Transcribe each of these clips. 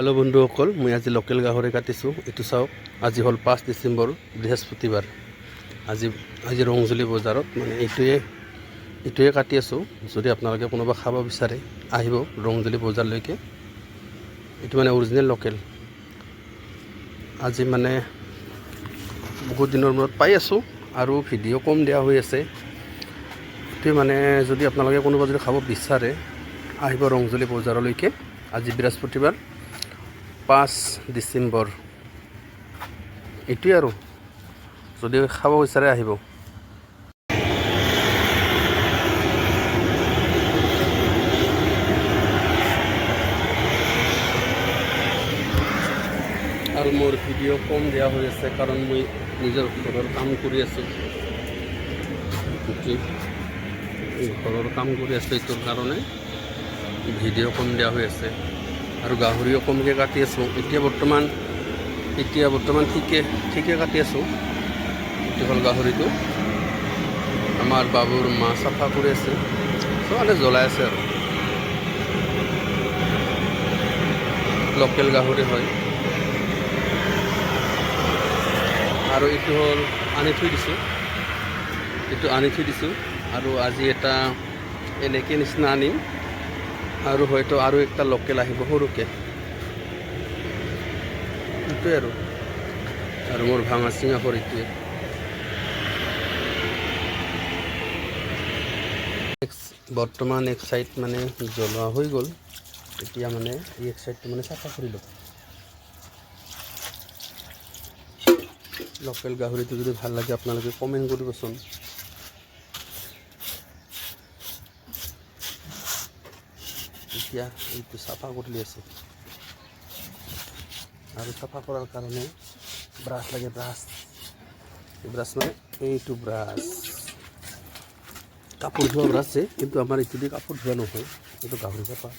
Hello' বন্ধুসকল, মই আজি লোকেল গাহৰি কাটিছোঁ। এইটো চাওক, আজি হ'ল 5 ডিচেম্বৰ, বৃহস্পতিবাৰ। আজি ৰংজুলি বজাৰত মানে এইটোৱে কাটি আছোঁ। যদি আপোনালোকে কোনোবা খাব বিচাৰে আহিব ৰংজুলি বজাৰলৈকে। এইটো মানে অৰিজিনেল লোকেল। আজি মানে বহুত দিনৰ মূৰত পাই আছোঁ আৰু ভিডিঅ' কম দিয়া হৈ আছে। এইটোৱে মানে যদি আপোনালোকে কোনোবা যদি খাব বিচাৰে আহিব ৰংজুলি বজাৰলৈকে। আজি বৃহস্পতিবাৰ 5 ডিচেম্বৰ। এইটোৱে আৰু যদি খাব বিচাৰে আহিব। আৰু মোৰ ভিডিঅ' কম দিয়া হৈ আছে কাৰণ মই নিজৰ ঘৰৰ কাম কৰি আছোঁ। ঘৰৰ কাম কৰি আছোঁ, এইটোৰ কাৰণে ভিডিঅ' কম দিয়া হৈ আছে। আৰু গাহৰিও কমকৈ কাটি আছোঁ। এতিয়া বৰ্তমান ঠিকে কাটি আছোঁ। এইটো হ'ল গাহৰিটো। আমাৰ বাবুৰ মা চাফা কৰি আছে, চব মানে জ্বলাই আছে আৰু লোকেল গাহৰি হয়। আৰু এইটো হ'ল আনি থৈ দিছোঁ। আৰু আজি এটা এনেকৈ নিচিনা আনিম আৰু হয়তো আৰু একটা লোকেল আহিব সৰুকৈ। এইটোৱে আৰু মোৰ ভাঙা চিঙা খৰিটোৱে। বৰ্তমান এক চাইড মানে জ্বলোৱা হৈ গ'ল। এতিয়া মানে এই এক চাইডটো মানে চাফা কৰি লওঁ। লোকেল গাহৰিটো যদি ভাল লাগে আপোনালোকে কমেণ্ট কৰিবচোন। এতিয়া এইটো চাফা কৰি আছে আৰু চাফা কৰাৰ কাৰণে ব্ৰাছ লাগে। ব্ৰাছ মানে এইটো ব্ৰাছ, কাপোৰ ধোৱা ব্ৰাছ, কিন্তু আমাৰ এইটো দি কাপোৰ ধোৱা নহয়। এইটো গাহৰি চাফা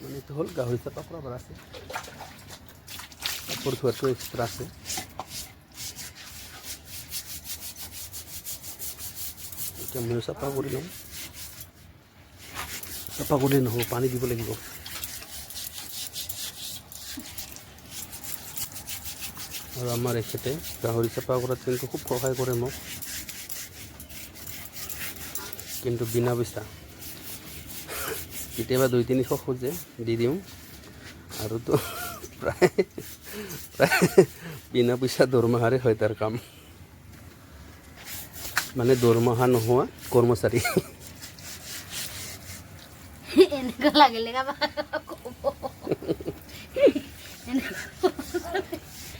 মানে এইটো হ'ল গাহৰি চাফা কৰা ব্ৰাছ। কাপোৰ ধোৱাটো এক্সট্ৰা আছে। এতিয়া ময়ো চাফা কৰি লওঁ। চাফা কৰিলে নহ'ব, পানী দিব লাগিব। আৰু আমাৰ এখেতে গাহৰি চাফা কৰাত কিন্তু খুব সহায় কৰে মোক, কিন্তু বিনা পইচা। কেতিয়াবা 200-300 খোজে, দি দিওঁ। আৰুতো প্ৰায় বিনা পইচা দৰমহাৰে হয় তাৰ কাম, মানে দৰমহা নোহোৱা কৰ্মচাৰী।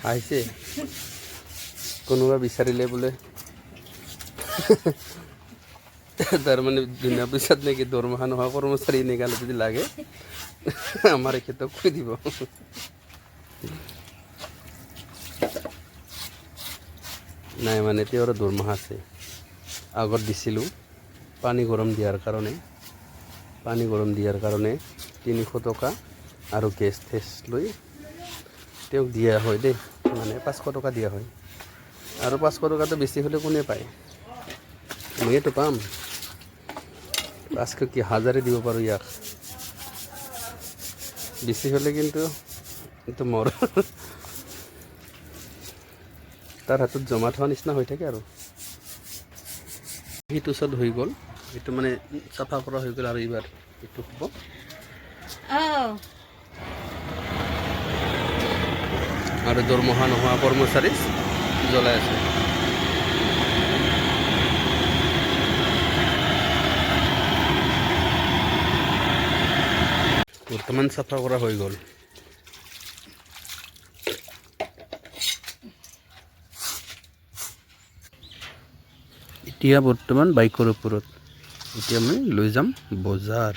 আহিছে কোনোবা বিচাৰিলে বোলে তাৰমানে বিনা পইচাত নেকি দৰমহা নোহোৱা কৰ্মচাৰী এনেকৈ যদি লাগে আমাৰ এখেতক কৈ দিব। নাই মানে তেওঁৰ দৰমহা আছে। আগত দিছিলোঁ পানী গৰম দিয়াৰ কাৰণে 300 টকা আৰু গেছ লৈ তেওঁক দিয়া হয় দেই, মানে 500 টকা দিয়া হয়। আৰু 500 টকাটো বেছি হ'লে কোনে পায়? মইতো পাম। 500 কি 1000 দিব পাৰোঁ ইয়াক। বেছি হ'লে কিন্তু এইটো মোৰ তাৰ হাতত জমা থোৱা নিচিনা হৈ থাকে আৰু। সেইটো চব হৈ গ'ল, এইটো মানে চাফা কৰা হৈ গ'ল। আৰু এইবাৰ এইটো হ'ব। আৰু দৰমহা নোহোৱা কৰ্মচাৰী জ্বলাই আছে। বৰ্তমান চাফা কৰা হৈ গ'ল। এতিয়া বৰ্তমান বাইকৰ ওপৰত, এতিয়া মই লৈ যাম বজাৰ।